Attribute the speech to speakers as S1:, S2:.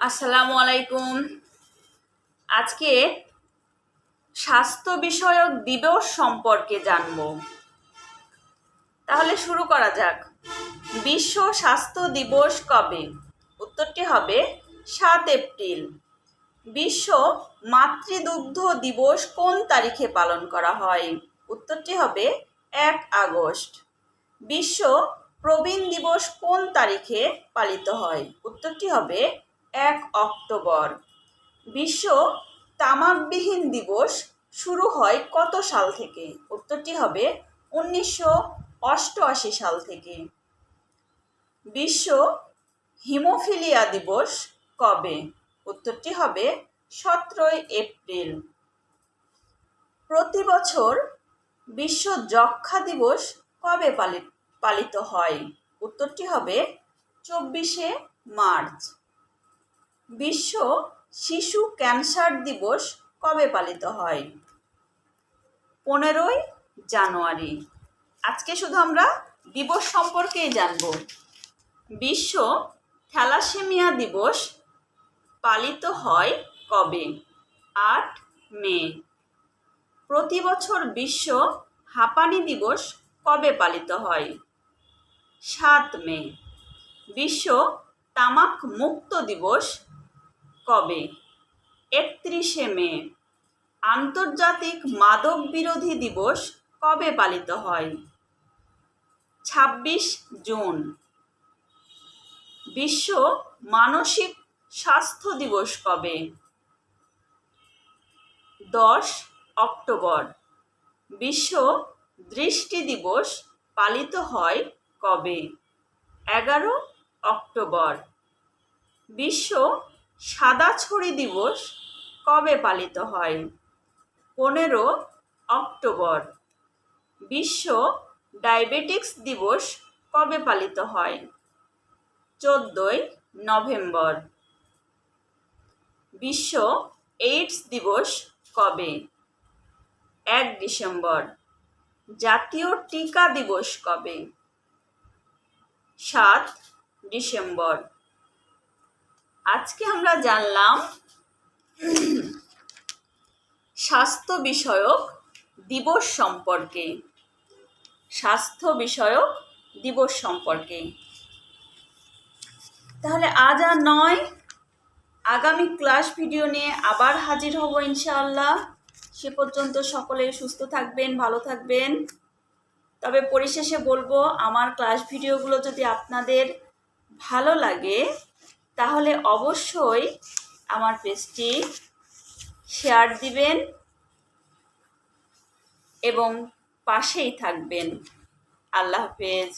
S1: আসসালামু আলাইকুম। আজকে স্বাস্থ্য বিষয়ক দিবস সম্পর্কে জানব। তাহলে শুরু করা যাক। বিশ্ব স্বাস্থ্য দিবস কবে? উত্তরটি হবে 7 এপ্রিল। বিশ্ব মাতৃদুগ্ধ দিবস কোন তারিখে পালন করা হয়? উত্তরটি হবে 1 আগস্ট। বিশ্ব প্রবীণ দিবস কোন তারিখে পালিত হয়? উত্তরটি হবে 1 অক্টোবর। বিশ্ব তামাকবিহীন দিবস শুরু হয় কত সাল থেকে? উত্তরটি হবে 1988 সাল থেকে। বিশ্ব হিমোফিলিয়া দিবস কবে? উত্তরটি হবে 17 এপ্রিল। প্রতি বছর বিশ্ব যক্ষ্মা দিবস কবে পালিত হয়? উত্তরটি হবে 24 মার্চ। বিশ্ব শিশু ক্যান্সার দিবস কবে পালিত হয়? 15 জানুয়ারি। আজকে শুধু আমরা দিবস সম্পর্কেই জানব। বিশ্ব থ্যালাসেমিয়া দিবস পালিত হয় কবে? 8 মে। প্রতি বছর বিশ্ব হাঁপানি দিবস কবে পালিত হয়? 7 মে। বিশ্ব তামাক মুক্ত দিবস কবে? 31 মে। আন্তর্জাতিক মাদক বিরোধী দিবস কবে পালিত হয়? 26 জুন। বিশ্ব মানসিক স্বাস্থ্য দিবস কবে? 10 অক্টোবর। বিশ্ব দৃষ্টি দিবস পালিত হয় কবে? 11 অক্টোবর। বিশ্ব সাদা ছড়ি দিবস কবে পালিত হয়? 15 অক্টোবর। বিশ্ব ডায়াবেটিক্স দিবস কবে পালিত হয়? 14 নভেম্বর। বিশ্ব এইডস দিবস কবে? 1 ডিসেম্বর। জাতীয় টিকা দিবস কবে? 7 ডিসেম্বর। আজকে আমরা জানলাম স্বাস্থ্য বিষয়ক দিবস সম্পর্কে। স্বাস্থ্য বিষয়ক দিবস সম্পর্কে। তাহলে আজ আর নয়, আগামী ক্লাস ভিডিও নিয়ে আবার হাজির হব ইনশাআল্লাহ। সে পর্যন্ত সকলে সুস্থ থাকবেন, ভালো থাকবেন। তবে পরিশেষে বলবো, আমার ক্লাস ভিডিওগুলো যদি আপনাদের ভালো লাগে তাহলে অবশ্যই আমার পেজটি শেয়ার দিবেন এবং পাশেই থাকবেন। আল্লাহ হাফেজ।